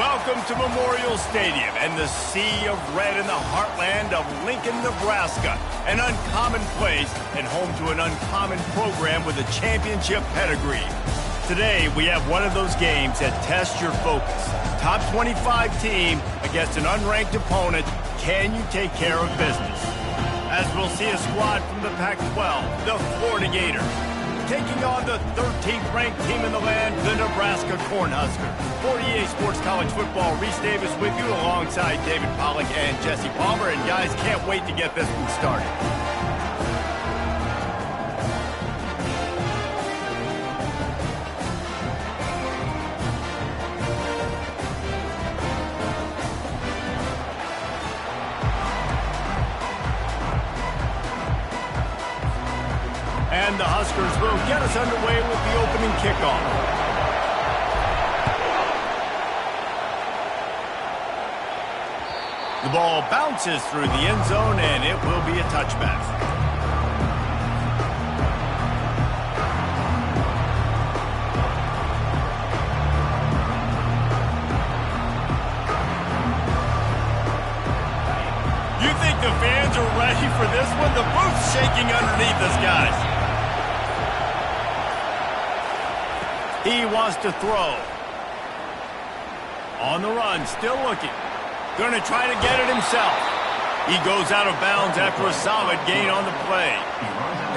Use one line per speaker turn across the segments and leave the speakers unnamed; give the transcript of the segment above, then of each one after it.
Welcome to Memorial Stadium and the sea of red in the heartland of Lincoln, Nebraska. An uncommon place and home to an uncommon program with a championship pedigree. Today, we have one of those games that tests your focus. Top 25 team against an unranked opponent. Can you take care of business? As we'll see a squad from the Pac-12, the Florida Gators, taking on the 13th ranked team in the land, the Nebraska Cornhuskers. For EA Sports College Football, Reese Davis with you alongside David Pollack and Jesse Palmer. And guys, can't wait to get this one started. And the Huskers will get us underway with the opening kickoff. The ball bounces through the end zone, and it will be a touchback. You think the fans are ready for this one? The booth's shaking underneath us, guys. He wants to throw. On the run, still looking. Going to try to get it himself. He goes out of bounds after a solid gain on the play.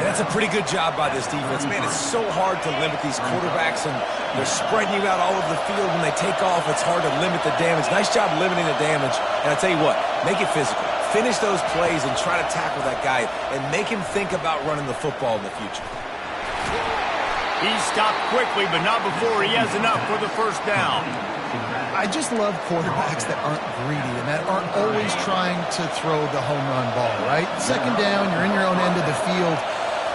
And that's a pretty good job by this defense. Man, it's so hard to limit these quarterbacks, and they're spreading you out all over the field. When they take off, it's hard to limit the damage. Nice job limiting the damage. And I tell you what, make it physical. Finish those plays and try to tackle that guy and make him think about running the football in the future.
He stopped quickly, but not before he has enough for the first down.
I just love quarterbacks that aren't greedy and that aren't always trying to throw the home run ball, right? Second down, you're in your own end of the field.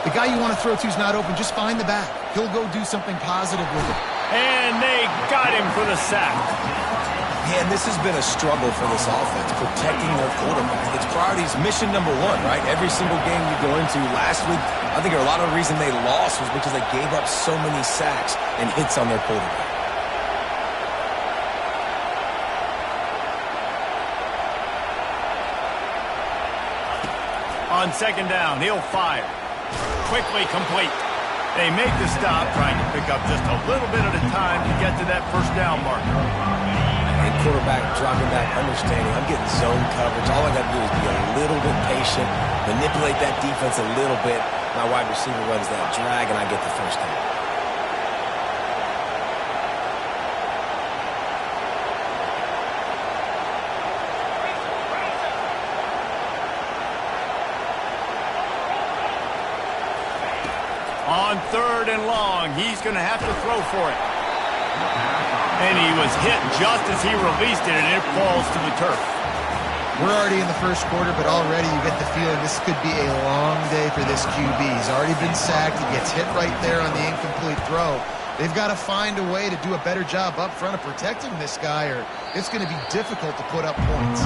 The guy you want to throw to is not open. Just find the back. He'll go do something positive with it.
And they got him for the sack.
Man, this has been a struggle for this offense, protecting their quarterback. It's priorities, mission number one, right? Every single game you go into. Last week, I think a lot of the reason they lost was because they gave up so many sacks and hits on their quarterback.
On second down, he'll fire. Quickly complete. They make the stop, trying to pick up just a little bit at a time to get to that first down marker.
And quarterback dropping back, understanding I'm getting zone coverage. All I got to do is be a little bit patient, manipulate that defense a little bit. My wide receiver runs that drag, and I get the first down.
On third and long, he's going to have to throw for it. And he was hit just as he released it, and it falls to the turf.
We're already in the first quarter, but already you get the feeling this could be a long day for this QB. He's already been sacked. He gets hit right there on the incomplete throw. They've got to find a way to do a better job up front of protecting this guy, or it's going to be difficult to put up points.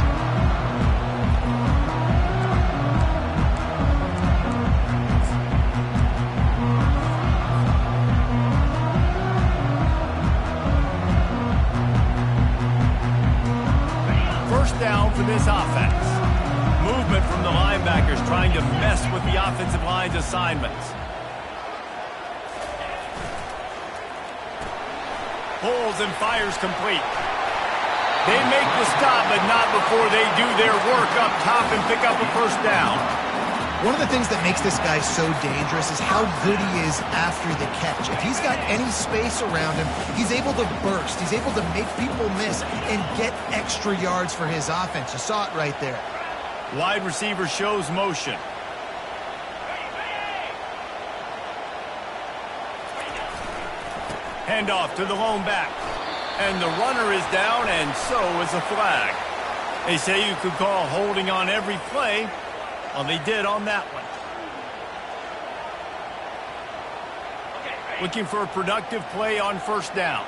Down for this offense. Movement from the linebackers trying to mess with the offensive line's assignments. Pulls and fires complete. They make the stop, but not before they do their work up top and pick up a first down.
One of the things that makes this guy so dangerous is how good he is after the catch. If he's got any space around him, he's able to burst. He's able to make people miss and get extra yards for his offense. You saw it right there.
Wide receiver shows motion. Handoff to the lone back. And the runner is down, and so is a flag. They say you could call holding on every play. Well, they did on that one. Looking for a productive play on first down.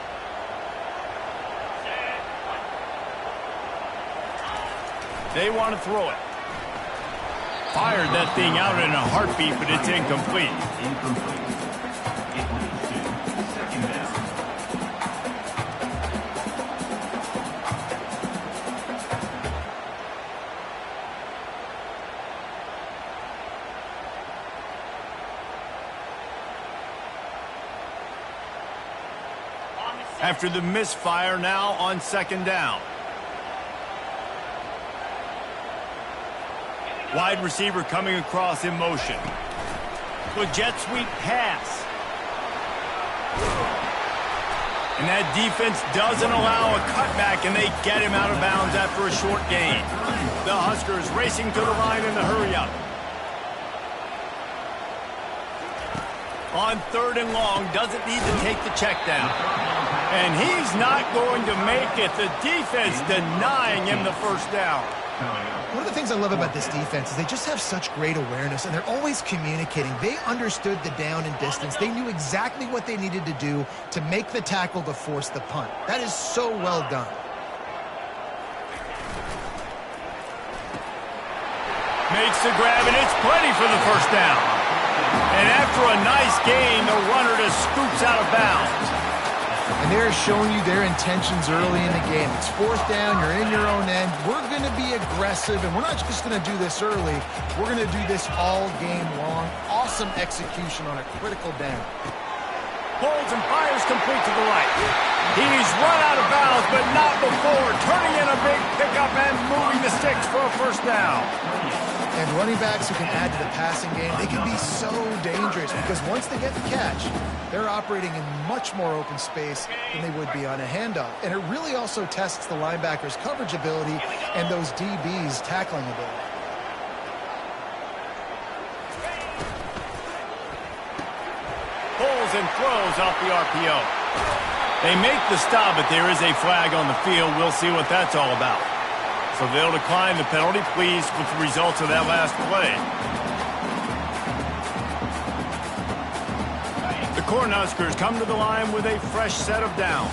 They want to throw it. Fired that thing out in a heartbeat, but it's incomplete. After the misfire, now on second down. Wide receiver coming across in motion. With jet sweep pass. And that defense doesn't allow a cutback, and they get him out of bounds after a short gain. The Huskers racing to the line in the hurry-up. On third and long, doesn't need to take the check down. And he's not going to make it. The defense denying him the first down.
One of the things I love about this defense is they just have such great awareness, and they're always communicating. They understood the down and distance. They knew exactly what they needed to do to make the tackle to force the punt. That is so well done.
Makes the grab, and it's plenty for the first down. And after a nice gain, the runner just scoops out of bounds.
And they're showing you their intentions early in the game. It's fourth down, you're in your own end. We're going to be aggressive, and we're not just going to do this early. We're going to do this all game long. Awesome execution on a critical down.
Holds and fires complete to the right. He's run out of bounds, but not before turning in a big pickup and moving the sticks for a first down.
And running backs who can add to the passing game, they can be so dangerous because once they get the catch, they're operating in much more open space than they would be on a handoff. And it really also tests the linebackers' coverage ability and those DBs' tackling ability.
Pulls and throws off the RPO. They make the stop, but there is a flag on the field. We'll see what that's all about. So they'll decline the penalty, pleased with the results of that last play. The Cornhuskers come to the line with a fresh set of downs.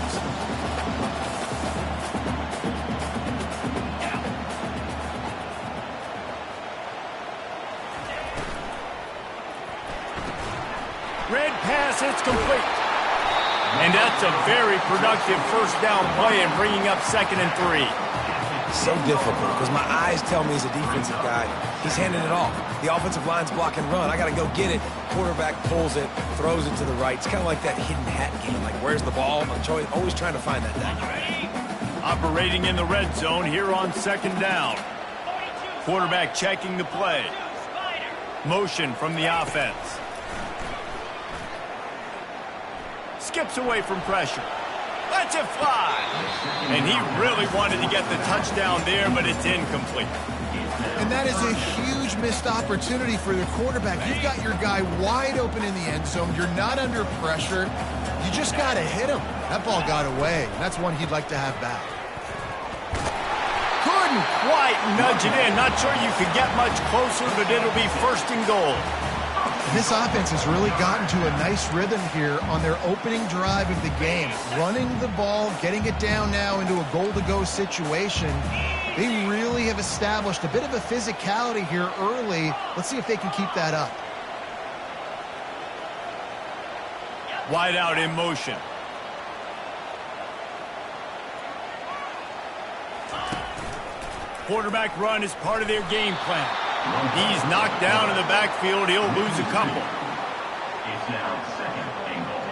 Red pass, it's complete. And that's a very productive first down play and bringing up 2nd and 3.
So difficult because my eyes tell me as a defensive guy, he's handing it off. The offensive line's block and run. I got to go get it. Quarterback pulls it, throws it to the right. It's kind of like that hidden hat game. Like, where's the ball? I'm always trying to find that guy.
Operating in the red zone here on 2nd down. Quarterback checking the play. Motion from the offense. Skips away from pressure. Lets it fly. And he really wanted to get the touchdown there, but it's incomplete.
And that is a huge missed opportunity for the quarterback. You've got your guy wide open in the end zone. You're not under pressure. You just got to hit him. That ball got away. That's one he'd like to have back.
Couldn't quite nudge it in. Not sure you could get much closer, but it'll be 1st and goal.
This offense has really gotten to a nice rhythm here on their opening drive of the game. Running the ball, getting it down now into a goal-to-go situation. They really have established a bit of a physicality here early. Let's see if they can keep that up.
Wide out in motion. Quarterback run is part of their game plan. He's knocked down in the backfield. He'll lose a couple.
It's now 2nd and goal.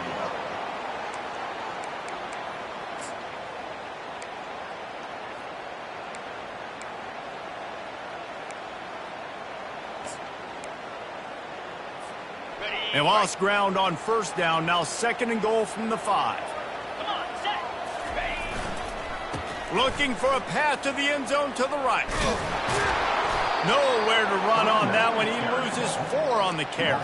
They lost ground on 1st down. Now 2nd and goal from the 5. Looking for a path to the end zone to the right. Nowhere to run on that one. He loses 4 on the carry.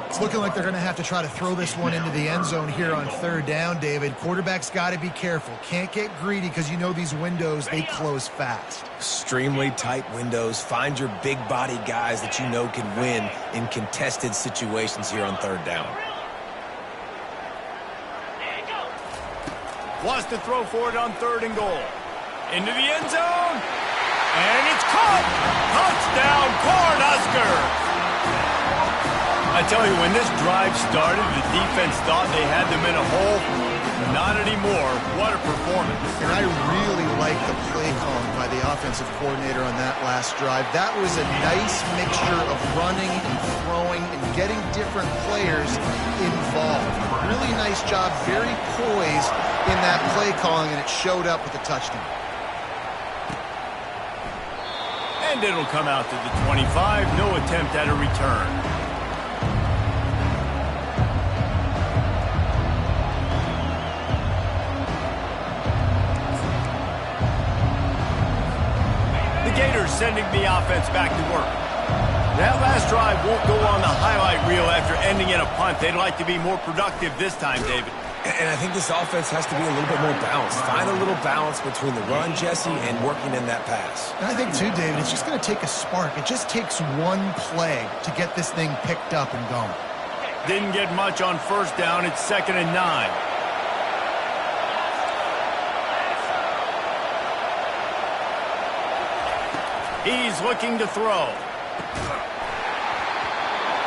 It's looking like they're going to have to try to throw this one into the end zone here on 3rd down, David. Quarterback's got to be careful. Can't get greedy because you know these windows, they close fast.
Extremely tight windows. Find your big-bodied guys that you know can win in contested situations here on 3rd down.
Wants to throw for it on 3rd and goal. Into the end zone. And it's caught. Touchdown, Cornhuskers. I tell you, when this drive started, the defense thought they had them in a hole. Not anymore. What a performance.
And I really like the play calling by the offensive coordinator on that last drive. That was a nice mixture of running and throwing and getting different players involved. Really nice job, very poised in that play calling, and it showed up with a touchdown.
And it'll come out to the 25. No attempt at a return. The Gators sending the offense back to work. That last drive won't go on the highlight reel after ending in a punt. They'd like to be more productive this time, David.
And I think this offense has to be a little bit more balanced. Find a little balance between the run, Jesse, and working in that pass.
And I think, too, David, it's just going to take a spark. It just takes one play to get this thing picked up and going.
Didn't get much on first down. It's 2nd and 9. He's looking to throw.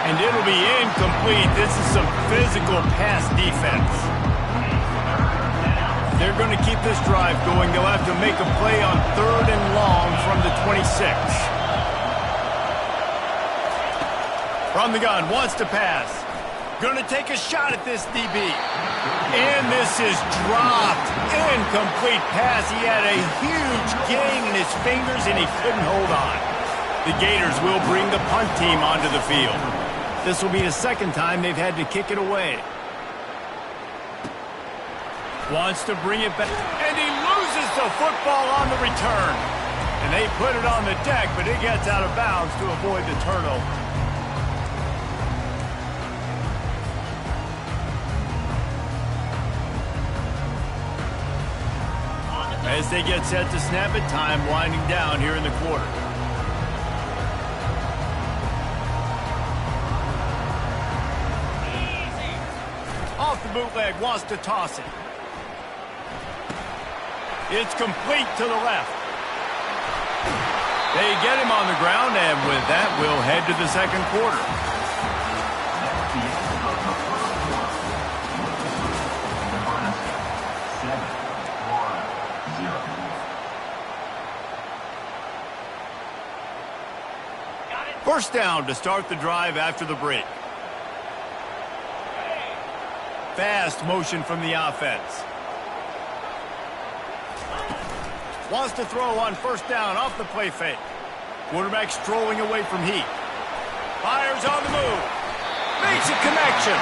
And it'll be incomplete. This is some physical pass defense. They're going to keep this drive going. They'll have to make a play on 3rd and long from the 26. From the gun, wants to pass. Going to take a shot at this DB. And this is dropped. Incomplete pass. He had a huge gain in his fingers, and he couldn't hold on. The Gators will bring the punt team onto the field. This will be the 2nd time they've had to kick it away. Wants to bring it back, and he loses the football on the return. And they put it on the deck, but it gets out of bounds to avoid the turnover. As they get set to snap it, time winding down here in the quarter. Off the bootleg, wants to toss it. It's complete to the left. They get him on the ground, and with that, we'll head to the 2nd quarter. First down to start the drive after the break. Fast motion from the offense. Wants to throw on first down off the play fake. Quarterback strolling away from heat. Fires on the move. Makes a connection.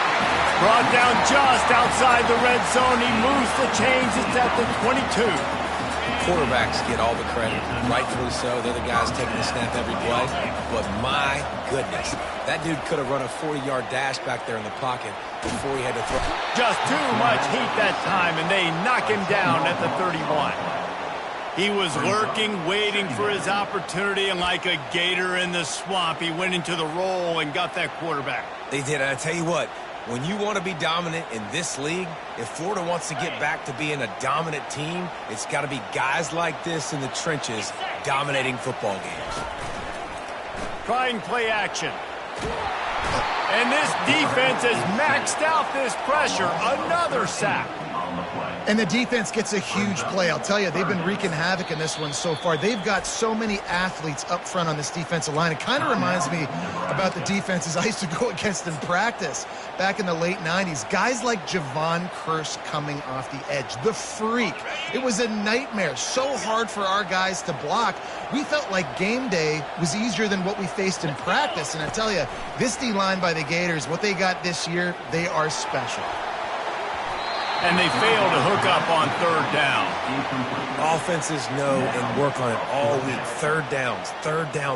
Brought down just outside the red zone. He moves the chains. It's at the 22.
Quarterbacks get all the credit. Rightfully so. They're the guys taking the snap every play. But my goodness, that dude could have run a 40-yard dash back there in the pocket before he had to throw.
Just too much heat that time, and they knock him down at the 31. He was lurking, waiting for his opportunity, and like a gator in the swamp, he went into the roll and got that quarterback.
They did, and I tell you what, when you want to be dominant in this league, if Florida wants to get back to being a dominant team, it's got to be guys like this in the trenches dominating football games.
Trying play action. And this defense has maxed out this pressure. Another sack.
And the defense gets a huge play. I'll tell you, they've been wreaking havoc in this one so far. They've got so many athletes up front on this defensive line. It kind of reminds me about the defenses I used to go against in practice back in the late 90s. Guys like Javon Curse coming off the edge. The freak. It was a nightmare. So hard for our guys to block. We felt like game day was easier than what we faced in practice. And I tell you, this D-line by the Gators, what they got this year, they are special.
And they fail to hook up on 3rd down.
Offenses know and work on it all week. Third downs.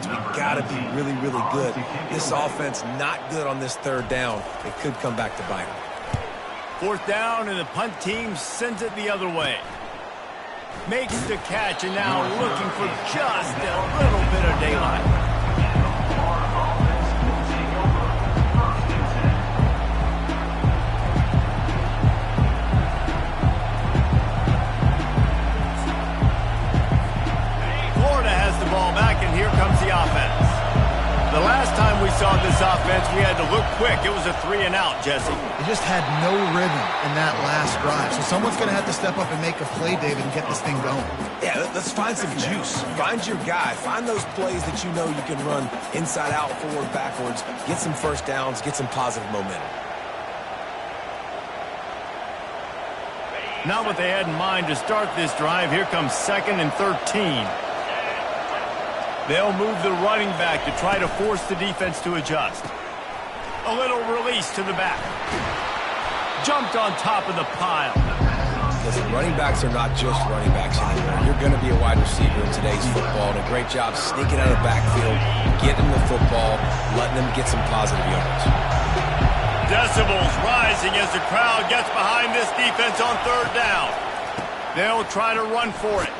We got to be really, really good. This offense not good on this 3rd down. It could come back to bite them.
4th down, and the punt team sends it the other way. Makes the catch, and now looking for just a little bit of daylight. Ball back, and here comes the offense. The last time we saw this offense we had to look quick. It was a 3 and out, Jesse.
They just had no rhythm in that last drive. So someone's going to have to step up and make a play, David, and get this thing going.
Yeah, let's find some juice. Find your guy. Find those plays that you know you can run inside out, forward, backwards. Get some first downs. Get some positive momentum.
Not what they had in mind to start this drive. Here comes 2nd and 13. They'll move the running back to try to force the defense to adjust. A little release to the back. Jumped on top of the pile.
Listen, running backs are not just running backs anymore. You're going to be a wide receiver in today's football. And a great job sneaking out of the backfield, getting the football, letting them get some positive yards.
Decibels rising as the crowd gets behind this defense on 3rd down. They'll try to run for it.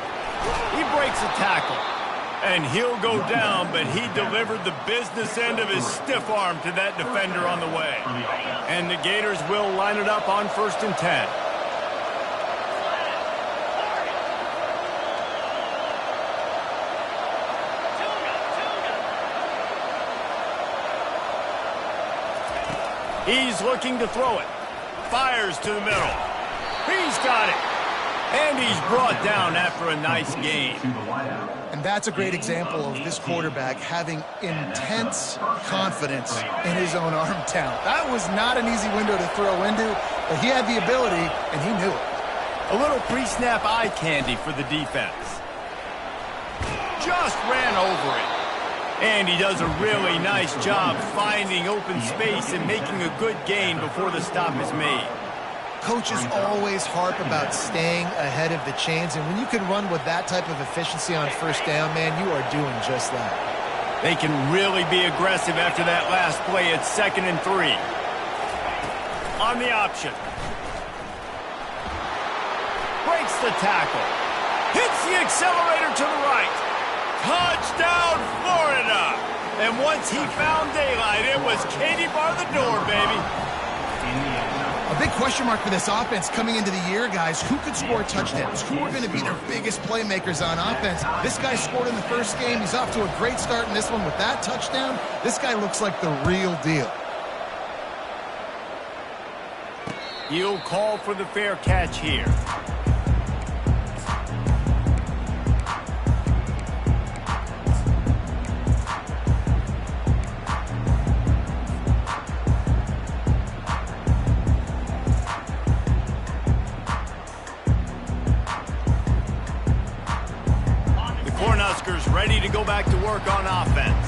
He breaks a tackle, and he'll go down, but he delivered the business end of his stiff arm to that defender on the way. And the Gators will line it up on 1st and 10. He's looking to throw it. Fires to the middle. He's got it. And he's brought down after a nice gain.
And that's a great example of this quarterback having intense confidence in his own arm talent. That was not an easy window to throw into, but he had the ability, and he knew it.
A little pre-snap eye candy for the defense. Just ran over it. And he does a really nice job finding open space and making a good gain before the stop is made.
Coaches always harp about staying ahead of the chains, and when you can run with that type of efficiency on 1st down, man, you are doing just that.
They can really be aggressive after that last play at 2nd and 3. On the option. Breaks the tackle. Hits the accelerator to the right. Touchdown, Florida! And once he found daylight, it was Katie bar the door, baby.
A big question mark for this offense coming into the year, guys. Who could score touchdowns? Who are going to be their biggest playmakers on offense? This guy scored in the first game. He's off to a great start in this one with that touchdown. This guy looks like the real deal.
He'll call for the fair catch here. Ready to go back to work on offense.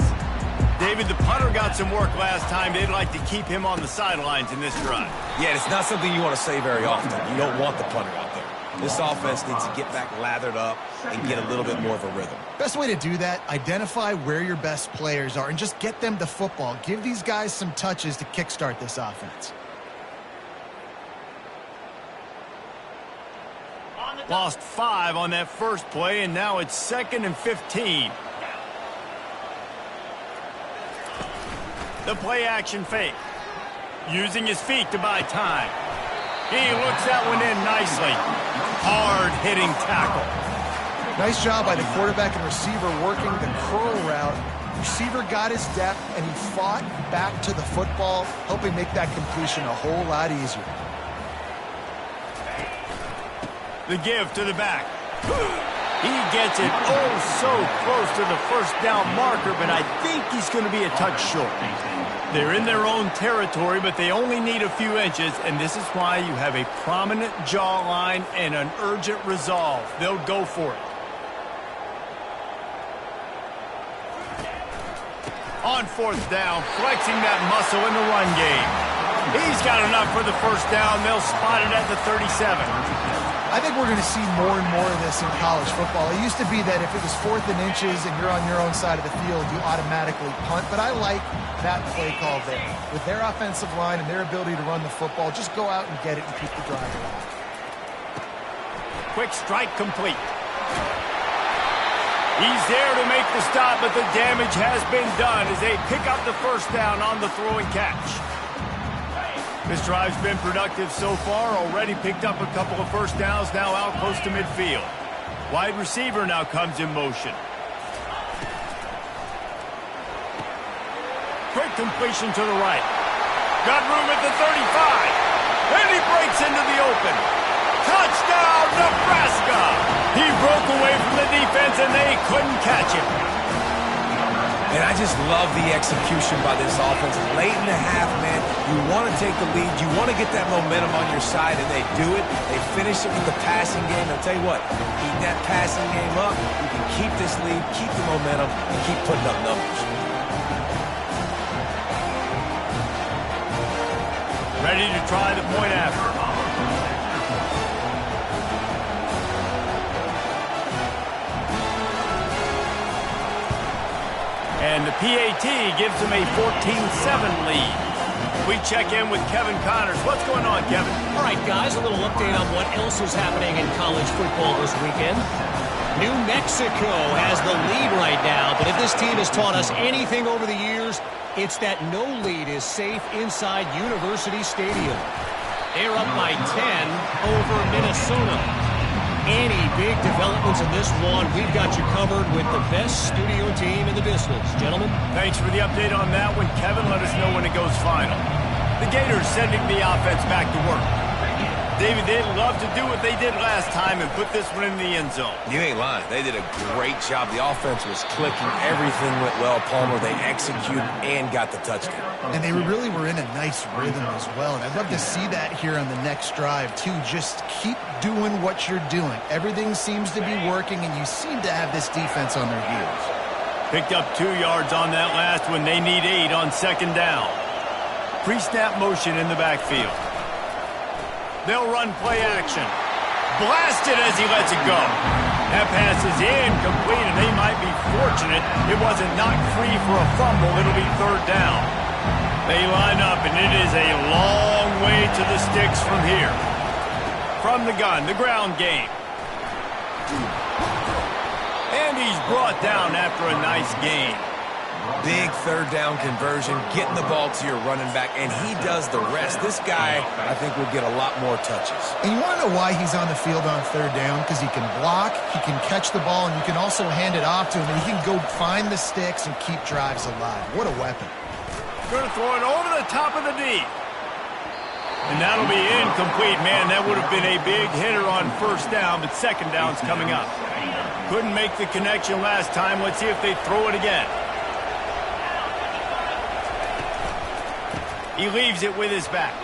David, the punter got some work last time. They'd like to keep him on the sidelines in this drive.
Yeah, it's not something you want to say very often. You don't want the punter out there. This offense needs to get back lathered up and get a little bit more of a rhythm.
Best way to do that, identify where your best players are and just get them the football. Give these guys some touches to kickstart this offense.
Lost 5 on that first play, and now it's 2nd and 15. The play action fake. Using his feet to buy time. He looks that one in nicely. Hard-hitting tackle.
Nice job by the quarterback and receiver working the curl route. Receiver got his depth, and he fought back to the football, helping make that completion a whole lot easier.
The give to the back. He gets it so close to the 1st down marker, but I think he's going to be a touch short. They're in their own territory, but they only need a few inches, and this is why you have a prominent jawline and an urgent resolve. They'll go for it. On 4th down, flexing that muscle in the run game. He's got enough for the 1st down. They'll spot it at the 37.
I think we're going to see more and more of this in college football. It used to be that if it was 4th and inches and you're on your own side of the field, you automatically punt. But I like that play call there. With their offensive line and their ability to run the football, just go out and get it and keep the drive alive.
Quick strike complete. He's there to make the stop, but the damage has been done as they pick up the 1st down on the throw and catch. This drive's been productive so far, already picked up a couple of 1st downs, now out close to midfield. Wide receiver now comes in motion. Quick completion to the right. Got room at the 35. And he breaks into the open. Touchdown, Nebraska! He broke away from the defense, and they couldn't catch him.
And I just love the execution by this offense. Late in the half, man, you want to take the lead. You want to get that momentum on your side, and they do it. They finish it with the passing game. I'll tell you what, keep that passing game up. You can keep this lead, keep the momentum, and keep putting up numbers.
Ready to try the point after. And the PAT gives them a 14-7 lead. We check in with Kevin Connors. What's going on, Kevin?
All right, guys, a little update on what else is happening in college football this weekend. New Mexico has the lead right now, but if this team has taught us anything over the years, it's that no lead is safe inside University Stadium. They're up by 10 over Minnesota. Any big developments in this one, we've got you covered with the best studio team in the business. Gentlemen?
Thanks for the update on that one, Kevin. Let us know when it goes final. The Gators sending the offense back to work. David, they'd love to do what they did last time and put this one in the end zone.
You ain't lying. They did a great job. The offense was clicking. Everything went well. Palmer, they executed and got the touchdown.
And they really were in a nice rhythm as well. And I'd love to see that here on the next drive, too. Just keep doing what you're doing. Everything seems to be working, and you seem to have this defense on their heels.
Picked up 2 yards on that last one. They need 8 on second down. Pre-snap motion in the backfield. They'll run play action. Blasted as he lets it go. That pass is incomplete, and they might be fortunate it wasn't knocked free for a fumble. It'll be third down. They line up, and it is a long way to the sticks from here. From the gun, the ground game. And he's brought down after a nice gain.
Big third down conversion, getting the ball to your running back, and he does the rest. This guy, I think, will get a lot more touches.
And you want to know why he's on the field on third down? Because he can block, he can catch the ball, and you can also hand it off to him, and he can go find the sticks and keep drives alive. What a weapon.
Going to throw it over the top of the D. And that'll be incomplete. Man, that would have been a big hitter on first down, but second down's coming up. Couldn't make the connection last time. Let's see if they throw it again. He leaves it with his back.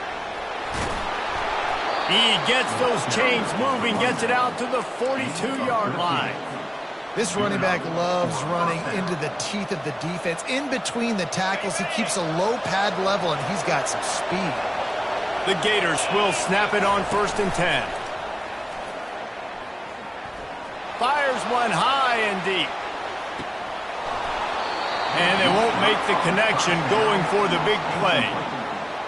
He gets those chains moving, gets it out to the 42-yard line.
This running back loves running into the teeth of the defense. In between the tackles, he keeps a low pad level, and he's got some speed.
The Gators will snap it on 1st and 10. Fires one high and deep. And they won't make the connection going for the big play.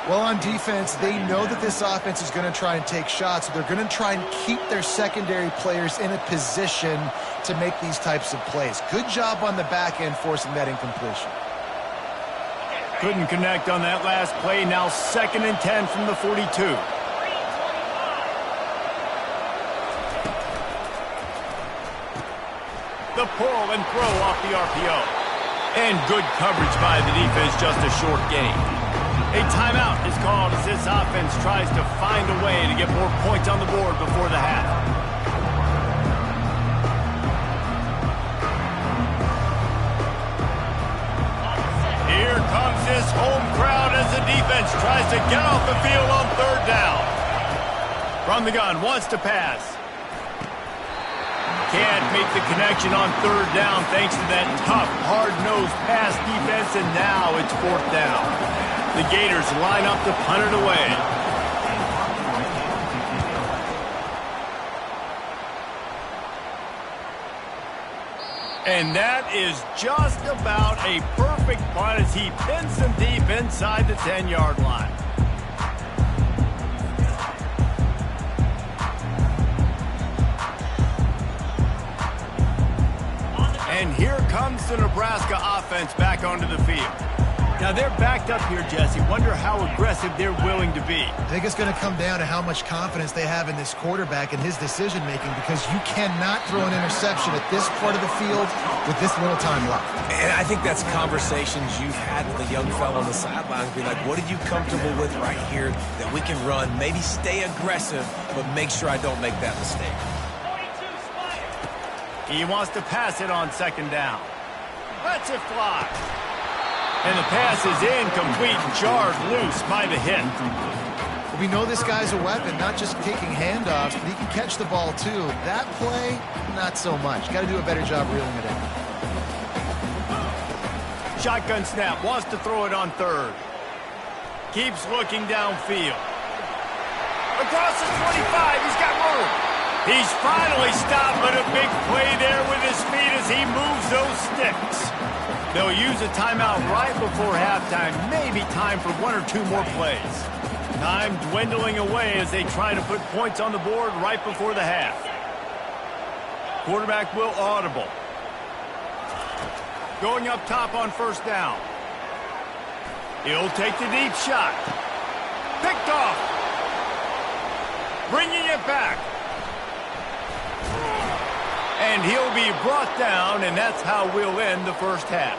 Well, on defense, they know that this offense is going to try and take shots. So they're going to try and keep their secondary players in a position to make these types of plays. Good job on the back end forcing that incompletion.
Couldn't connect on that last play. Now 2nd and 10 from the 42. The pull and throw off the RPO. And good coverage by the defense, just a short gain. A timeout is called as this offense tries to find a way to get more points on the board before the half. Here comes this home crowd as the defense tries to get off the field on third down. From the gun, wants to pass. Can't make the connection on third down thanks to that tough, hard-nosed pass defense, and now it's 4th down. The Gators line up to punt it away. And that is just about a perfect punt as he pins them deep inside the 10-yard line. And here comes the Nebraska offense back onto the field. Now they're backed up here, Jesse. Wonder how aggressive they're willing to be.
I think it's going to come down to how much confidence they have in this quarterback and his decision-making, because you cannot throw an interception at this part of the field with this little time left.
And I think that's conversations you've had with a young fellow on the sidelines. Be like, what are you comfortable with right here that we can run? Maybe stay aggressive, but make sure I don't make that mistake.
He wants to pass it on second down. Lets it fly. And the pass is incomplete, jarred loose by the hit.
We know this guy's a weapon, not just taking handoffs, but he can catch the ball too. That play, not so much. Got to do a better job reeling it in.
Shotgun snap, wants to throw it on third. Keeps looking downfield. Across the 25, he's got room. He's finally stopped, but a big play there with his feet as he moves those sticks. They'll use a timeout right before halftime. Maybe time for one or two more plays. Time dwindling away as they try to put points on the board right before the half. Quarterback will audible. Going up top on first down. He'll take the deep shot. Picked off. Bringing it back. And he'll be brought down, and that's how we'll end the first half.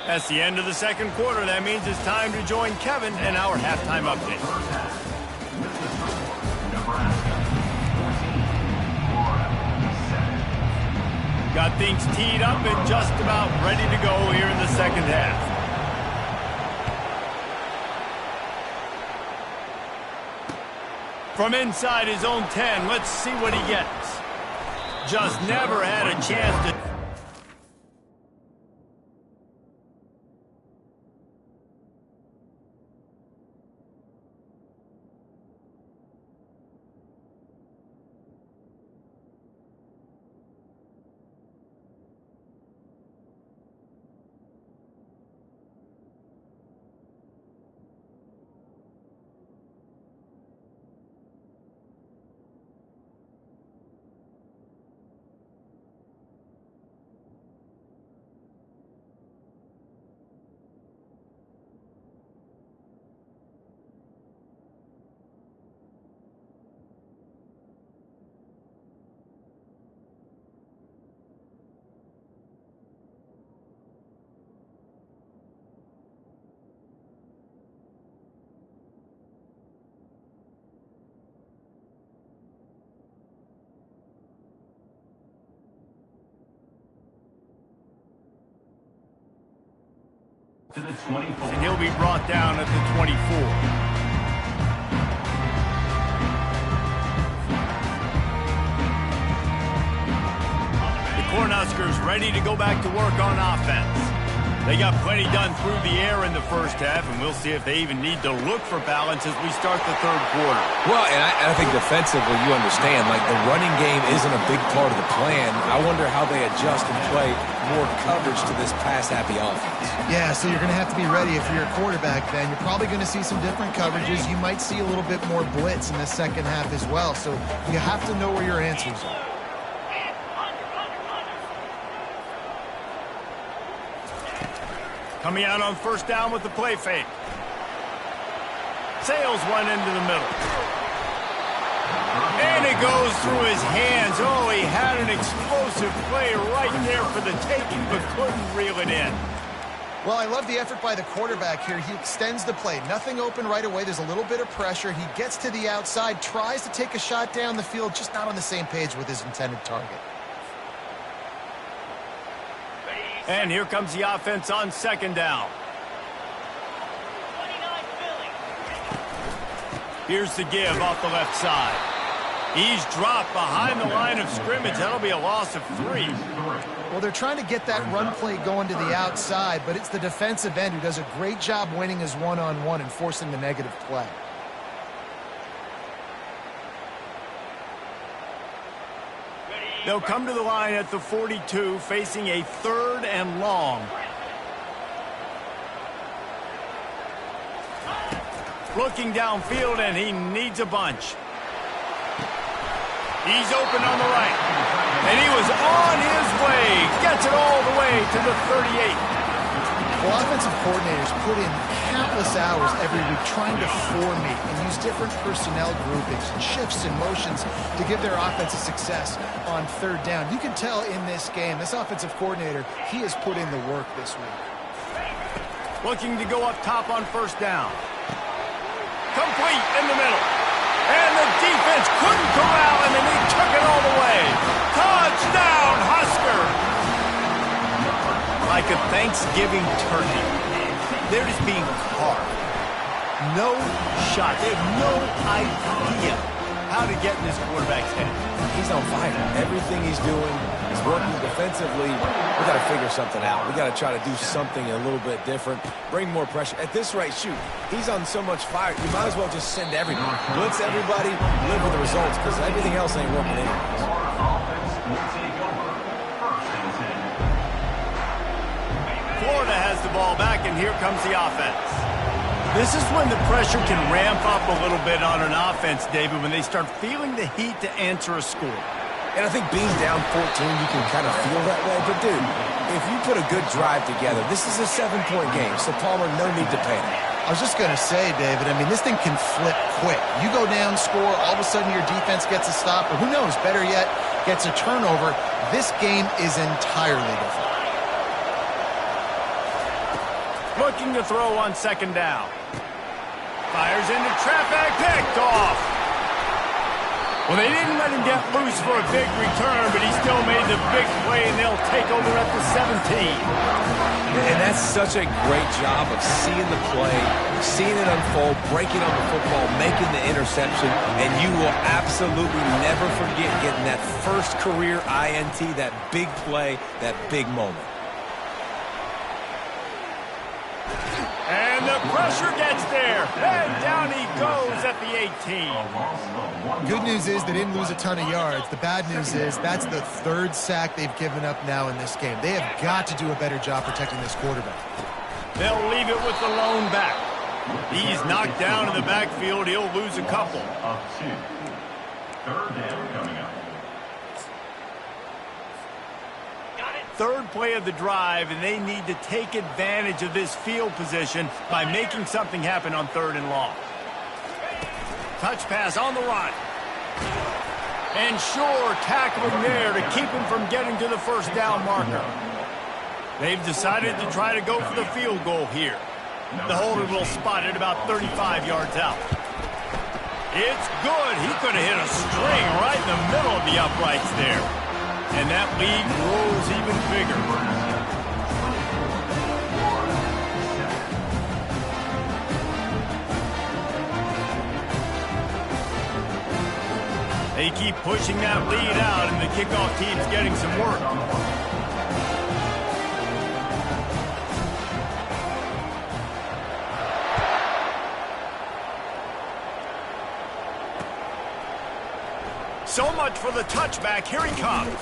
That's the end of the second quarter. That means it's time to join Kevin and our halftime update. Got things teed up and just about ready to go here in the second half. From inside his own 10, let's see what he gets. Just never had a chance to...
To the 24.
And he'll be brought down at the 24. The Cornhuskers ready to go back to work on offense. They got plenty done through the air in the first half, and we'll see if they even need to look for balance as we start the third quarter.
Well, and I think defensively, you understand, like the running game isn't a big part of the plan. I wonder how they adjust and play more coverage to this pass-happy offense.
Yeah, so you're going to have to be ready if you're a quarterback then. You're probably going to see some different coverages. You might see a little bit more blitz in the second half as well, so you have to know where your answers are.
Coming out on first down with the play fake. Sails one into the middle. And it goes through his hands. Oh, he had an explosive play right there for the taking, but couldn't reel it in.
Well, I love the effort by the quarterback here. He extends the play. Nothing open right away. There's a little bit of pressure. He gets to the outside, tries to take a shot down the field, just not on the same page with his intended target.
And here comes the offense on second down. Here's the give off the left side. He's dropped behind the line of scrimmage. That'll be a loss of 3.
Well, they're trying to get that run play going to the outside, but it's the defensive end who does a great job winning his one-on-one and forcing the negative play.
They'll come to the line at the 42, facing a 3rd and long. Looking downfield, and he needs a bunch. He's open on the right. And he was on his way. Gets it all the way to the 38.
Well, offensive coordinators put in countless hours every week trying to formate and use different personnel groupings and shifts and motions to give their offense a success on third down. You can tell in this game, this offensive coordinator, he has put in the work this week.
Looking to go up top on first down. Complete in the middle. And the defense couldn't corral him, and he took it all the way. Touchdown, Husker! Like a Thanksgiving turkey. They're just being carved. No shot. They have no idea how to get in this quarterback's head.
He's on fire. Everything he's doing is working defensively. We got to figure something out. We got to try to do something a little bit different. Bring more pressure. At this rate, shoot, he's on so much fire. You might as well just send everybody. Blitz everybody, live with the results, because everything else ain't working anyways.
Florida has the ball back, and here comes the offense. This is when the pressure can ramp up a little bit on an offense, David, when they start feeling the heat to answer a score.
And I think being down 14, you can kind of feel that way. But, dude, if you put a good drive together, this is a 7-point game, so Palmer, no need to panic.
I was just going to say, David, I mean, this thing can flip quick. You go down, score, all of a sudden your defense gets a stop, or who knows, better yet, gets a turnover. This game is entirely different.
Looking to throw on second down. Fires into traffic, picked off. Well, they didn't let him get loose for a big return, but he still made the big play, and they'll take over at the 17.
And that's such a great job of seeing the play, seeing it unfold, breaking on the football, making the interception, and you will absolutely never forget getting that first career INT, that big play, that big moment.
And the pressure gets there. And down he goes at the 18.
Good news is they didn't lose a ton of yards. The bad news is that's the third sack they've given up now in this game. They have got to do a better job protecting this quarterback.
They'll leave it with the lone back. He's knocked down in the backfield. He'll lose a couple.
Third down coming up.
Third play of the drive, and they need to take advantage of this field position by making something happen on third and long. Touch pass on the run. And sure, tackling there to keep him from getting to the first down marker. They've decided to try to go for the field goal here. The holder will spot it about 35 yards out. It's good. He could have hit a string right in the middle of the uprights there. And that lead grows even bigger. They keep pushing that lead out, and the kickoff team's getting some work. So much for the touchback. Here he comes.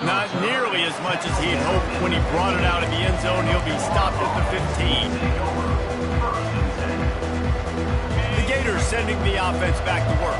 Not nearly as much as he had hoped when he brought it out in the end zone. He'll be stopped at the 15. The Gators sending the offense back to work.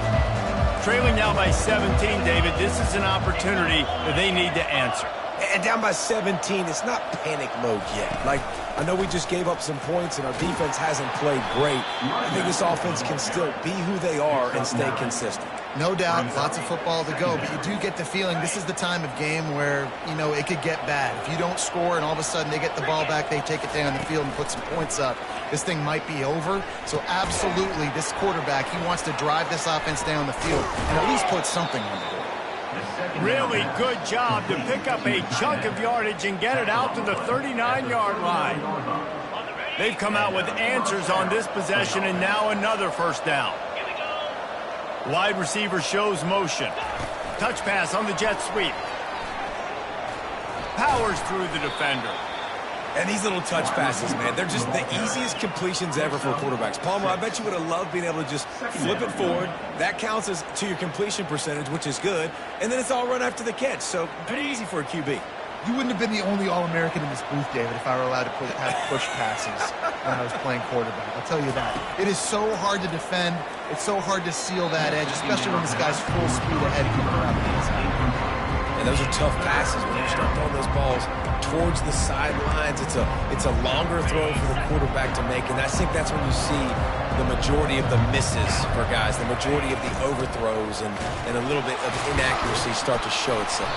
Trailing now by 17, David. This is an opportunity that they need to answer.
And down by 17, it's not panic mode yet. Like, I know we just gave up some points and our defense hasn't played great. I think this offense can still be who they are and stay consistent.
No doubt, lots of football to go, but you do get the feeling this is the time of game where, you know, it could get bad. If you don't score and all of a sudden they get the ball back, they take it down the field and put some points up, this thing might be over. So absolutely, this quarterback, he wants to drive this offense down the field and at least put something on the board.
Really good job to pick up a chunk of yardage and get it out to the 39-yard line. They've come out with answers on this possession, and now another first down. Wide receiver shows motion. Touch pass on the jet sweep. Powers through the defender.
And these little touch passes, man, they're just the easiest completions ever for quarterbacks. Palmer, I bet you would have loved being able to just flip it forward. That counts as to your completion percentage, which is good. And then it's all run after the catch, so pretty easy for a QB.
You wouldn't have been the only All-American in this booth, David, if I were allowed to have push passes when I was playing quarterback. I'll tell you that. It is so hard to defend. It's so hard to seal that edge, especially when this guy's full speed ahead coming around the inside.
And those are tough passes when you start throwing those balls towards the sidelines. It's a longer throw for the quarterback to make, and I think that's when you see the majority of the misses for guys, the majority of the overthrows and a little bit of inaccuracy start to show itself.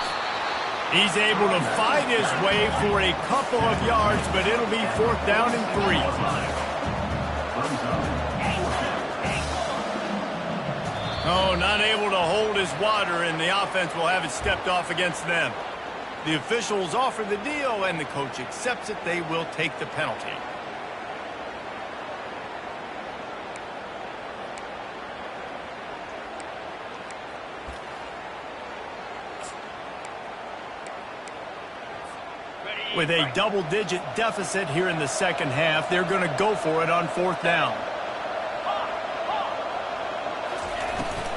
He's able to fight his way for a couple of yards, but it'll be 4th down and 3. Oh, not able to hold his water, and the offense will have it stepped off against them. The officials offer the deal, and the coach accepts it. They will take the penalty. With a double-digit deficit here in the second half, they're going to go for it on 4th down.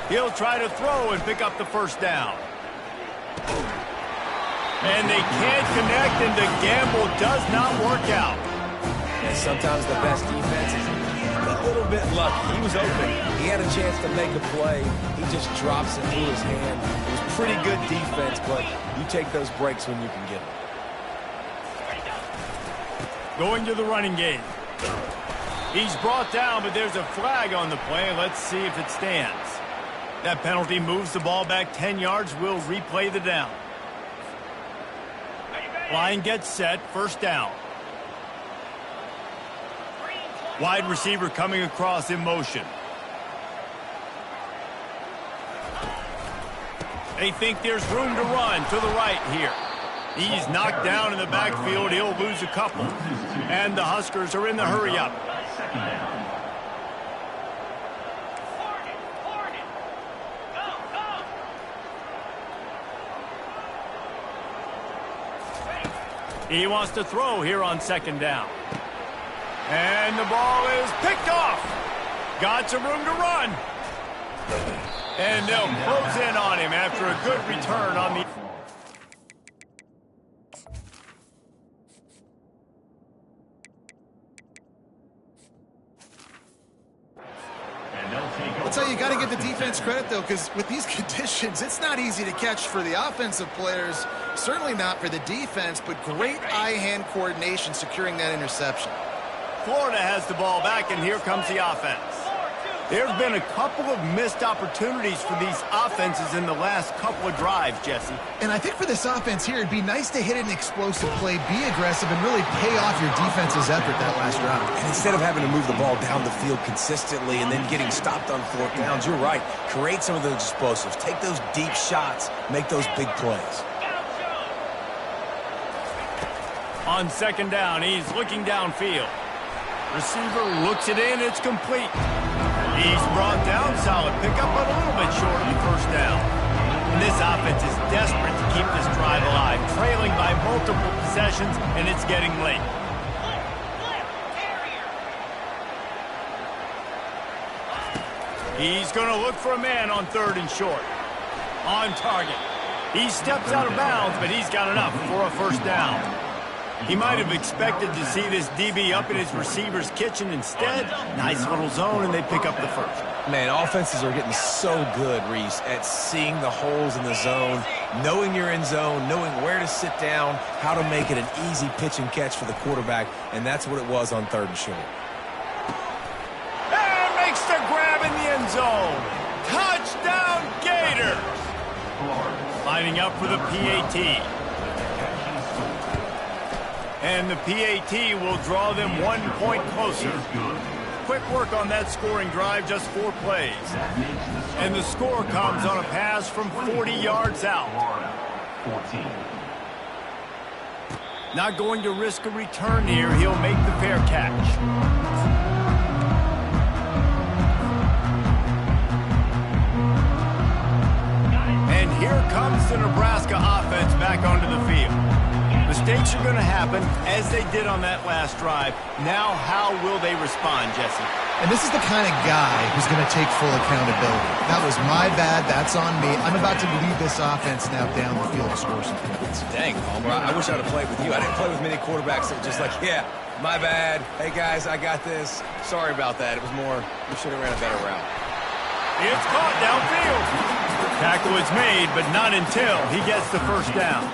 He'll try to throw and pick up the 1st down. And they can't connect, and the gamble does not work out.
And sometimes the best defense is a little bit lucky. He was open. He had a chance to make a play. He just drops it through his hand. It was pretty good defense, but you take those breaks when you can get them.
Going to the running game. He's brought down, but there's a flag on the play. Let's see if it stands. That penalty moves the ball back 10 yards. We'll replay the down. Line gets set. 1st down. Wide receiver coming across in motion. They think there's room to run to the right here. He's knocked down in the backfield. He'll lose a couple. And the Huskers are in the hurry-up. He wants to throw here on 2nd down. And the ball is picked off. Got some room to run. And they'll close in on him after a good return on the...
I'll tell you, you got to give the defense credit, though, because with these conditions, it's not easy to catch for the offensive players, certainly not for the defense, but great eye-hand coordination securing that interception.
Florida has the ball back, and here comes the offense. There have been a couple of missed opportunities for these offenses in the last couple of drives, Jesse.
And I think for this offense here, it'd be nice to hit an explosive play, be aggressive, and really pay off your defense's effort that last drive.
And instead of having to move the ball down the field consistently and then getting stopped on 4th downs, you're right. Create some of those explosives. Take those deep shots. Make those big plays.
On 2nd down, he's looking downfield. Receiver looks it in. It's complete. He's brought down, solid pickup, but a little bit short of the 1st down. And this offense is desperate to keep this drive alive, trailing by multiple possessions, and it's getting late. He's going to look for a man on 3rd and short. On target. He steps out of bounds, but he's got enough for a 1st down. He might have expected to see this DB up in his receiver's kitchen. Instead, nice little zone, and they pick up the 1st.
Man, offenses are getting so good, Reese, at seeing the holes in the zone, knowing you're in zone, knowing where to sit down, how to make it an easy pitch and catch for the quarterback, and that's what it was on 3rd and short.
And makes the grab in the end zone. Touchdown, Gators! Lining up for the PAT. And the PAT will draw them 1 point closer. Quick work on that scoring drive, just 4 plays. And the score comes on a pass from 40 yards out. Not going to risk a return here. He'll make the fair catch. And here comes the Nebraska offense back onto the field. Mistakes are going to happen, as they did on that last drive. Now, how will they respond, Jesse?
And this is the kind of guy who's going to take full accountability. That was my bad. That's on me. I'm about to lead this offense now down the field to score some points.
Dang, Palmer, I wish I'd have played with you. I didn't play with many quarterbacks that were just like, yeah, my bad. Hey, guys, I got this. Sorry about that. It was more, we should have ran a better route.
It's caught downfield. Tackle is made, but not until he gets the first down.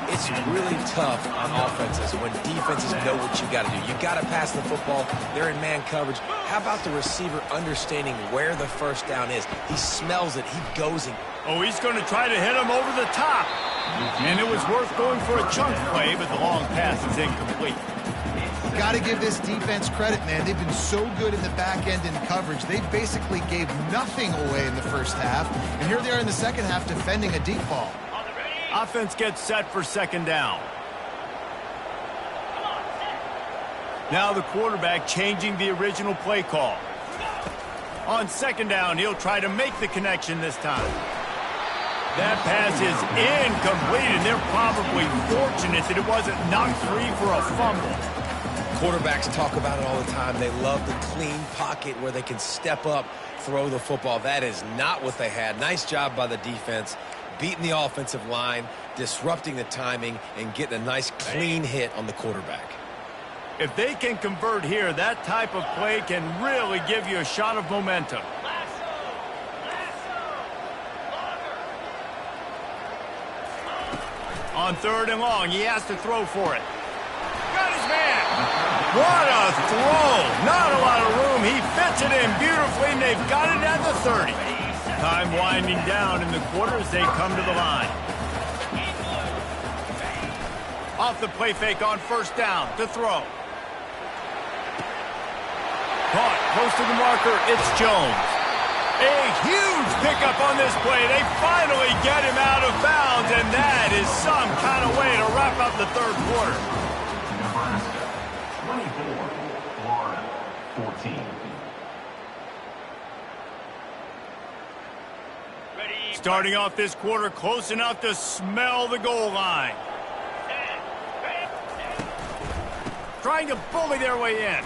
It's really tough on offenses when defenses know what you got to do. You got to pass the football. They're in man coverage. How about the receiver understanding where the first down is? He smells it. He goes in.
Oh, he's going to try to hit him over the top. And it was worth going for a chunk play, but the long pass is incomplete.
Got to give this defense credit, man. They've been so good in the back end in coverage. They basically gave nothing away in the first half. And here they are in the second half defending a deep ball.
Offense gets set for second down. Now the quarterback changing the original play call. On second down, he'll try to make the connection this time. That pass is incomplete, and they're probably fortunate that it wasn't knocked free for a fumble.
Quarterbacks talk about it all the time. They love the clean pocket where they can step up, throw the football. That is not what they had. Nice job by the defense, beating the offensive line, disrupting the timing, and getting a nice clean hit on the quarterback.
If they can convert here, that type of play can really give you a shot of momentum. On third and long, he has to throw for it. Got his man. What a throw. Not a lot of room. He fits it in beautifully, and they've got it at the 30. Time winding down in the quarter as they come to the line. Off the play fake on first down to throw. Caught close to the marker. It's Jones. A huge pickup on this play. They finally get him out of bounds, and that is some kind of way to wrap up the third quarter.
Nebraska 24, Florida 14.
Starting off this quarter close enough to smell the goal line. Trying to bully their way in.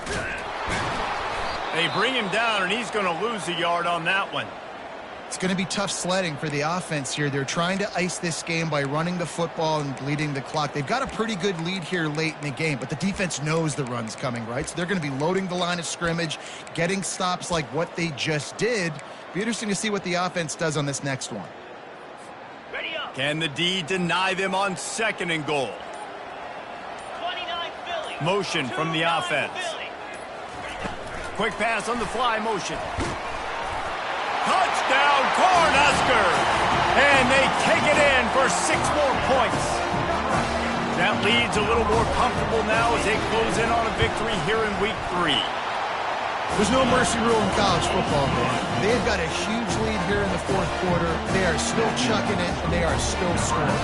They bring him down, and he's going to lose a yard on that one.
It's going to be tough sledding for the offense here. They're trying to ice this game by running the football and bleeding the clock. They've got a pretty good lead here late in the game, but the defense knows the run's coming, right? So they're going to be loading the line of scrimmage, getting stops like what they just did. Be interesting to see what the offense does on this next one.
Can the D deny them on second and goal? Motion from the offense. Quick pass on the fly motion. Touchdown, Cornhuskers! And they take it in for 6 more points. That lead's a little more comfortable now as they close in on a victory here in week 3.
There's no mercy rule in college football, man. They've got a huge lead here in the fourth quarter. They are still chucking it, and they are still scoring.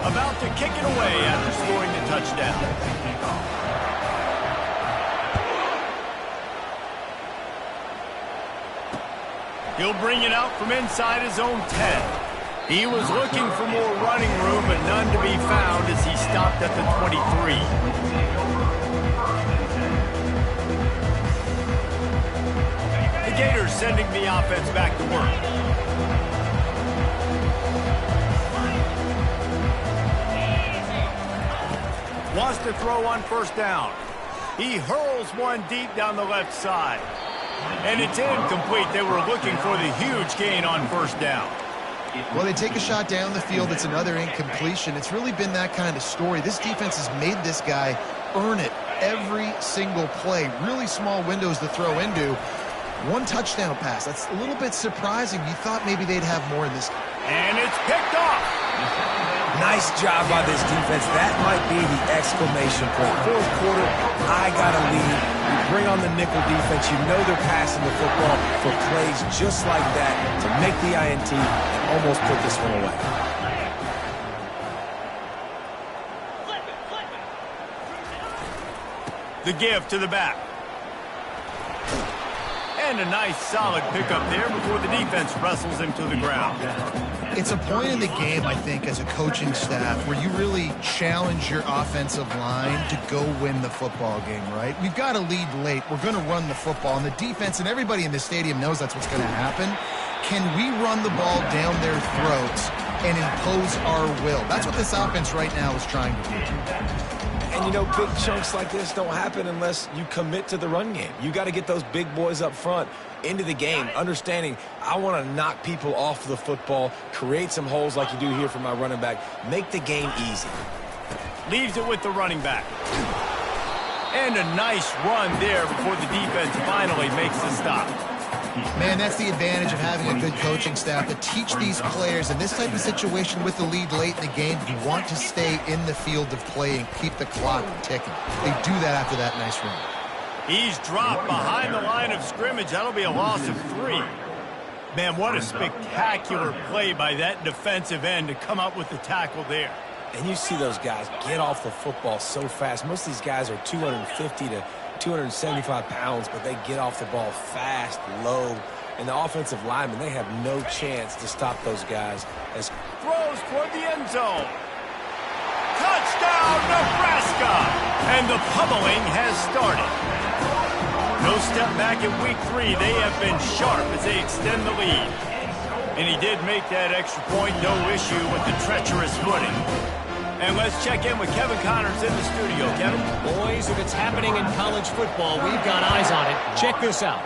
About to kick it away after scoring the touchdown. He'll bring it out from inside his own 10. He was looking for more running room, but none to be found as he stopped at the 23. The Gators sending the offense back to work. Wants to throw on first down. He hurls one deep down the left side. And it's incomplete. They were looking for the huge gain on first down.
Well, they take a shot down the field. It's another incompletion. It's really been that kind of story. This defense has made this guy earn it every single play. Really small windows to throw into. One touchdown pass. That's a little bit surprising. You thought maybe they'd have more in this.
And it's picked off.
Nice job by this defense. That might be the exclamation point. Fourth quarter, I got a lead. You bring on the nickel defense. You know they're passing the football for plays just like that to make the INT and almost put this one away.
The give to the back. And a nice solid pickup there before the defense wrestles him to the ground.
It's a point in the game, I think, as a coaching staff where you really challenge your offensive line to go win the football game, right? We've got to lead late. We're going to run the football. And the defense and everybody in the stadium knows that's what's going to happen. Can we run the ball down their throats and impose our will? That's what this offense right now is trying to do.
And, you know, big chunks like this don't happen unless you commit to the run game. You got to get those big boys up front into the game, understanding I want to knock people off the football, create some holes like you do here for my running back, make the game easy.
Leaves it with the running back. And a nice run there before the defense finally makes the stop.
Man, that's the advantage of having a good coaching staff to teach these players in this type of situation with the lead late in the game. You want to stay in the field of play and keep the clock ticking. They do that after that nice run.
He's dropped behind the line of scrimmage. That'll be a loss of 3. Man, what a spectacular play by that defensive end to come up with the tackle there.
And you see those guys get off the football so fast. Most of these guys are 250 to 275 pounds, but they get off the ball fast, low. And the offensive linemen, they have no chance to stop those guys. As
throws toward the end zone. Touchdown, Nebraska! And the pummeling has started. No step back in week 3. They have been sharp as they extend the lead. And he did make that extra point, no issue with the treacherous footing. And let's check in with Kevin Connors in the studio. Kevin?
Boys, if it's happening in college football, we've got eyes on it. Check this out.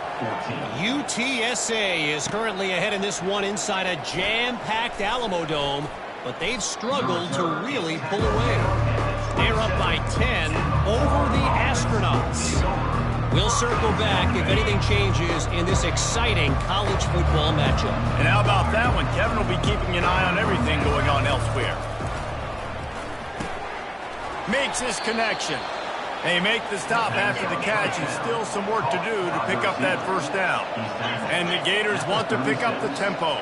UTSA is currently ahead in this one inside a jam-packed Alamo Dome, but they've struggled to really pull away. They're up by 10 over the Astronauts. We'll circle back if anything changes in this exciting college football matchup.
And how about that one? Kevin will be keeping an eye on everything going on elsewhere. Makes his connection. They make the stop after the catch, and still some work to do to pick up that first down. And the Gators want to pick up the tempo.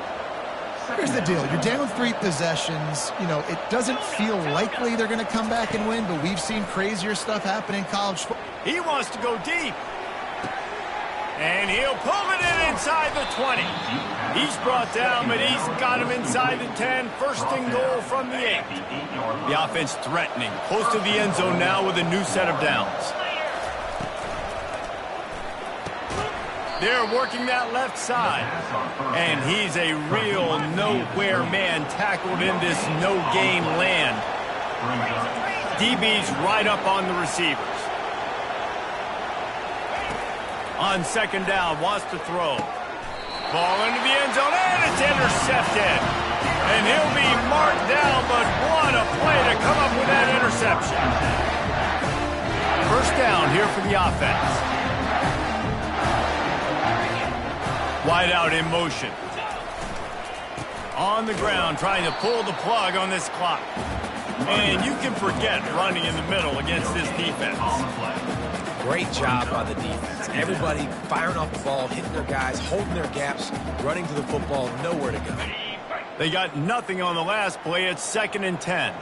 Here's the deal. You're down 3 possessions. You know, it doesn't feel likely they're going to come back and win, but we've seen crazier stuff happen in college football.
He wants to go deep. And he'll pull it in inside the 20. He's brought down, but he's got him inside the 10. First and goal from the 8. The offense threatening. Close to the end zone now with a new set of downs. They're working that left side. And he's a real nowhere man tackled in this no-gain land. DB's right up on the receivers. On second down, wants to throw. Ball into the end zone, and it's intercepted. And he'll be marked down, but what a play to come up with that interception. First down here for the offense. Wide out in motion. On the ground, trying to pull the plug on this clock. And you can forget running in the middle against this defense.
great job by the defense. Everybody firing off the ball, hitting their guys, holding their gaps, running to the football, nowhere to go.
They got nothing on the last play. It's 2nd and 10.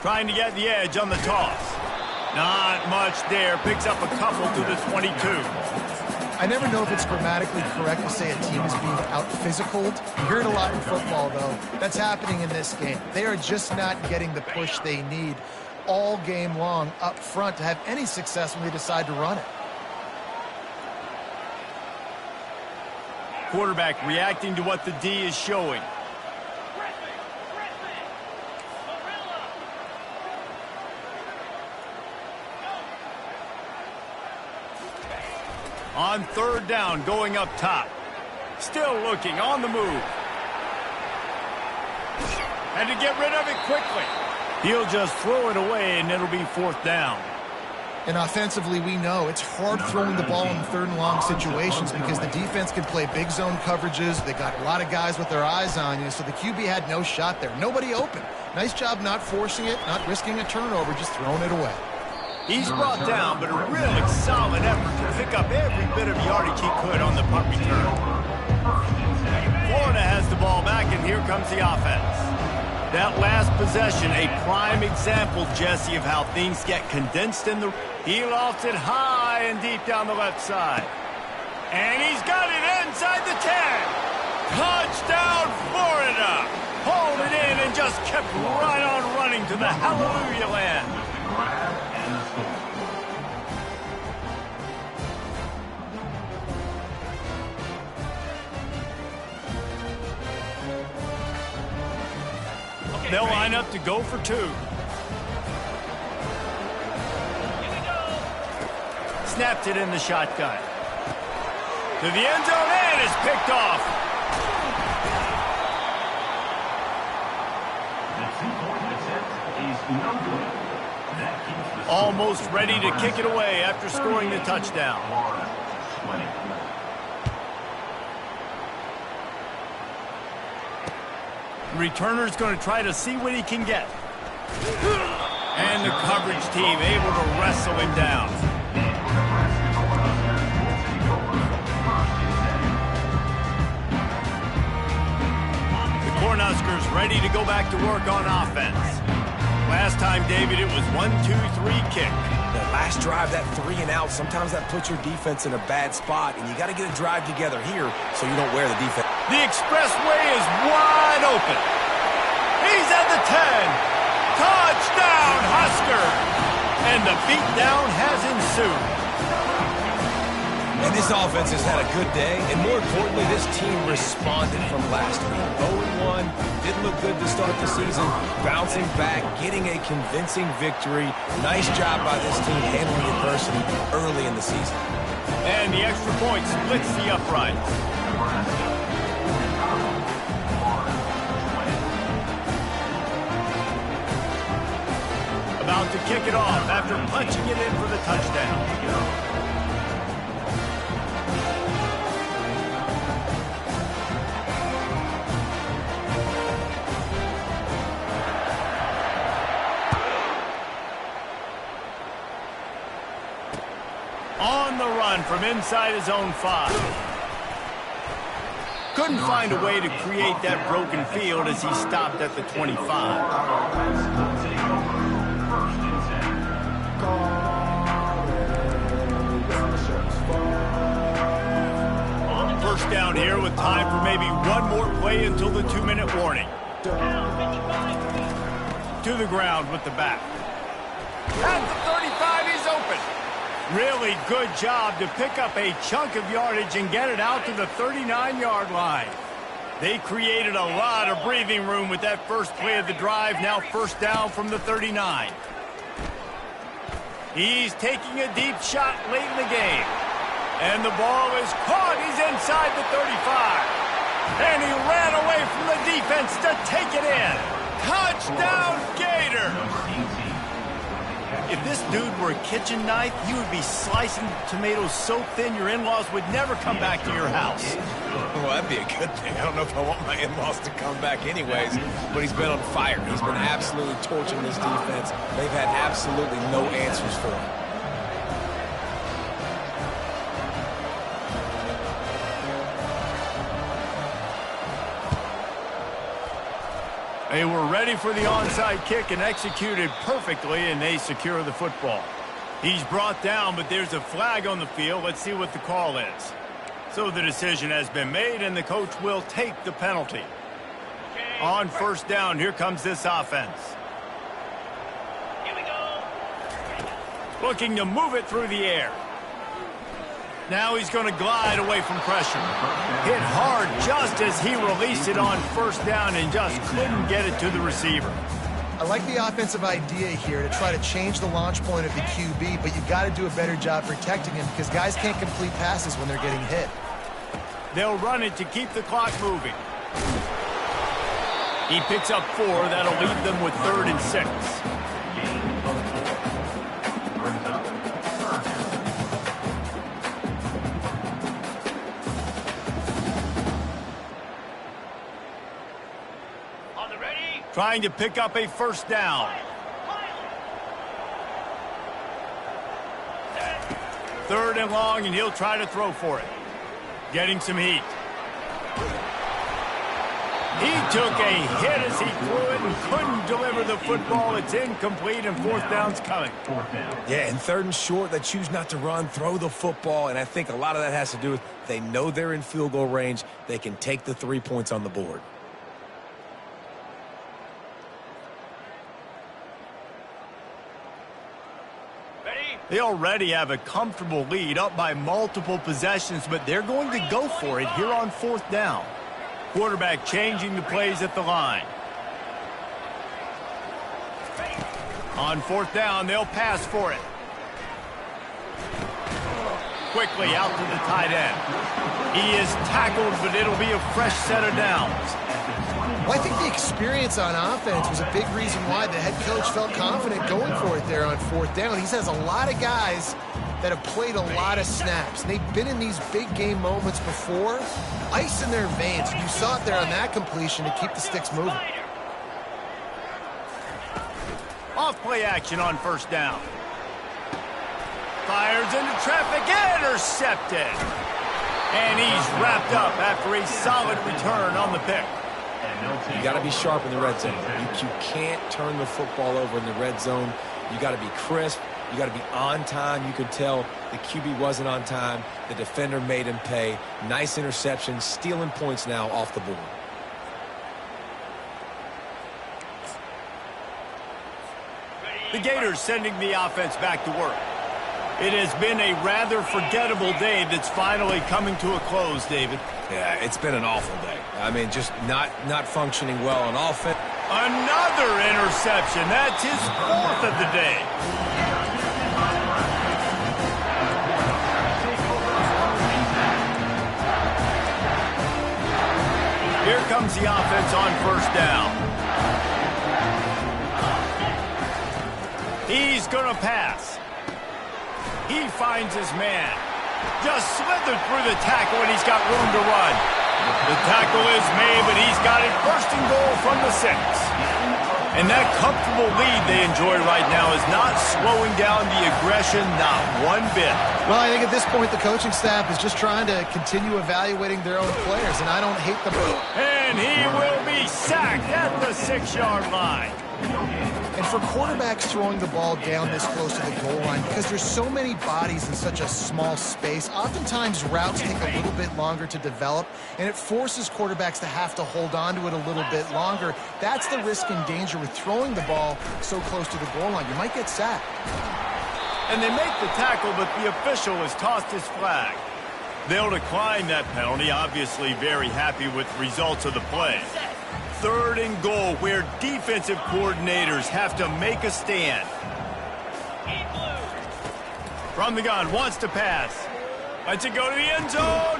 Trying to get the edge on the toss. Not much there. Picks up a couple to the 22.
I never know if it's grammatically correct to say a team is being out-physicaled. You hear it a lot in football, though. That's happening in this game. They are just not getting the push they need all game long up front to have any success when they decide to run it.
Quarterback reacting to what the D is showing. On 3rd down, going up top. Still looking, on the move. And to get rid of it quickly. He'll just throw it away, and it'll be 4th down.
And offensively, we know it's hard throwing the ball in 3rd and long situations because the defense can play big zone coverages. They got a lot of guys with their eyes on you, so the QB had no shot there. Nobody open. Nice job not forcing it, not risking a turnover, just throwing it away.
He's brought down, but a really solid effort to pick up every bit of yardage he could on the punt return. Florida has the ball back, and here comes the offense. That last possession, a prime example, Jesse, of how things get condensed in the... He lofts it high and deep down the left side. And he's got it inside the 10. Touchdown, Florida! Hauled it in and just kept right on running to the hallelujah land. They'll line up to go for 2. Snapped it in the shotgun. To the end zone and is picked off.
The 2-point attempt is no good. That keeps the
Almost ready to kick it away after scoring the touchdown.
Florida 20.
Returner's going to try to see what he can get. And the coverage team able to wrestle him down. The Cornhuskers ready to go back to work on offense. Last time, David, it was 1-2-3 kick.
That last drive, that 3 and out, sometimes that puts your defense in a bad spot, and you got to get a drive together here so you don't wear the defense.
The expressway is wide open. He's at the 10. Touchdown, Husker! And the beatdown has ensued.
And this offense has had a good day, and more importantly, this team responded from last week. 0-1, didn't look good to start the season, bouncing back, getting a convincing victory. Nice job by this team handling adversity early in the season.
And the extra point splits the uprights. About to kick it off after punching it in for the touchdown. On the run from inside his own 5. Couldn't find a way to create that broken field as he stopped at the 25. First down here with time for maybe one more play until the 2-minute warning. To the ground with the back. At the 35, he's open. Really good job to pick up a chunk of yardage and get it out to the 39-yard line. They created a lot of breathing room with that first play of the drive, now first down from the 39. He's taking a deep shot late in the game. And the ball is caught. He's inside the 35. And he ran away from the defense to take it in. Touchdown, Gators! If this dude were a kitchen knife, you would be slicing tomatoes so thin your in-laws would never come back to your house.
Well, that'd be a good thing. I don't know if I want my in-laws to come back anyways, but he's been on fire. He's been absolutely torching this defense. They've had absolutely no answers for him.
They were ready for the onside kick and executed perfectly, and they secure the football. He's brought down, but there's a flag on the field. Let's see what the call is. So the decision has been made, and the coach will take the penalty. On first down, here comes this offense.
Here we go.
Looking to move it through the air. Now he's going to glide away from pressure. Hit hard just as he released it on first down and just couldn't get it to the receiver.
I like the offensive idea here to try to change the launch point of the QB, but you've got to do a better job protecting him because guys can't complete passes when they're getting hit.
They'll run it to keep the clock moving. He picks up 4. That'll leave them with 3rd and 6. Trying to pick up a first down. 3rd and long, and he'll try to throw for it. Getting some heat. He took a hit as he threw it and couldn't deliver the football. It's incomplete, and fourth down's coming.
Yeah, and third and short, they choose not to run, throw the football, and I think a lot of that has to do with they know they're in field goal range. They can take the 3 points on the board.
They already have a comfortable lead, up by multiple possessions, but they're going to go for it here on fourth down. Quarterback changing the plays at the line. On fourth down, they'll pass for it. Quickly out to the tight end. He is tackled, but it'll be a fresh set of downs.
Well, I think the experience on offense was a big reason why the head coach felt confident going for it there on fourth down. He has a lot of guys that have played a lot of snaps. And they've been in these big game moments before. Ice in their veins. You saw it there on that completion to keep the sticks moving.
Off play action on first down. Fires into traffic, intercepted. And he's wrapped up after a solid return on the pick.
You got to be sharp in the red zone. You can't turn the football over in the red zone. You got to be crisp. You got to be on time. You could tell the QB wasn't on time. The defender made him pay. Nice interception, stealing points now off the board.
The Gators sending the offense back to work. It has been a rather forgettable day that's finally coming to a close, David.
Yeah, it's been an awful day. I mean, just not functioning well on offense.
Another interception. That's his fourth of the day. Here comes the offense on first down. He's going to pass. He finds his man. Just slithered through the tackle, and he's got room to run. The tackle is made, but he's got it first and goal from the 6. And that comfortable lead they enjoy right now is not slowing down the aggression, not one bit.
Well, I think at this point, the coaching staff is just trying to continue evaluating their own players, and I don't hate the move.
And he will be sacked at the 6-yard line.
And for quarterbacks throwing the ball down this close to the goal line, because there's so many bodies in such a small space, oftentimes routes take a little bit longer to develop, and it forces quarterbacks to have to hold on to it a little bit longer. That's the risk and danger with throwing the ball so close to the goal line. You might get sacked.
And they make the tackle, but the official has tossed his flag. They'll decline that penalty, obviously very happy with the results of the play. Third and goal, where defensive coordinators have to make a stand. From the gun, wants to pass. Lets it go to the end zone.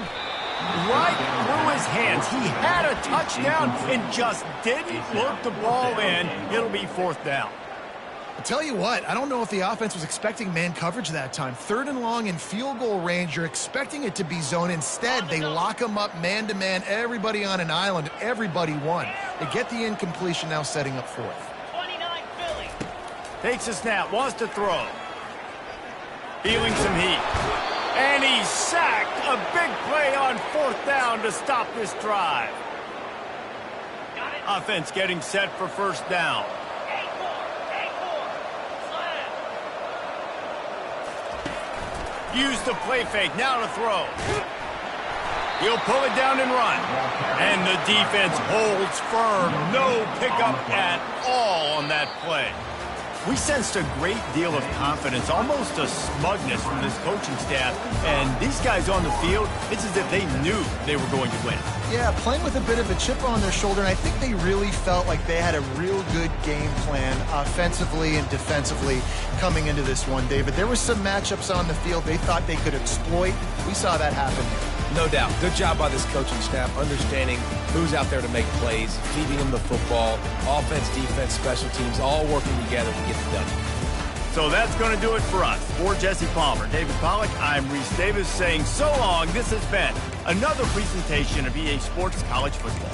Right through his hands. He had a touchdown and just didn't look the ball in. It'll be fourth down.
I'll tell you what, I don't know if the offense was expecting man coverage that time. Third and long in field goal range, you're expecting it to be zone. Instead, they lock them up man-to-man, everybody on an island, everybody won. They get the incompletion, now setting up fourth.
29 Philly. Takes a snap, wants to throw. Feeling some heat. And he's sacked. A big play on fourth down to stop this drive. Offense getting set for first down. Use the play fake, now to throw. He'll pull it down and run. And the defense holds firm. No pickup at all on that play. We sensed a great deal of confidence, almost a smugness from this coaching staff. And these guys on the field, it's as if they knew they were going to win.
Yeah, playing with a bit of a chip on their shoulder, and I think they really felt like they had a real good game plan offensively and defensively coming into this one, David. There were some matchups on the field they thought they could exploit. We saw that happen here.
No doubt. Good job by this coaching staff, understanding who's out there to make plays, feeding them the football, offense, defense, special teams, all working together to get it done.
So that's going to do it for us. For Jesse Palmer, David Pollack, I'm Reese Davis saying so long. This has been another presentation of EA Sports College Football.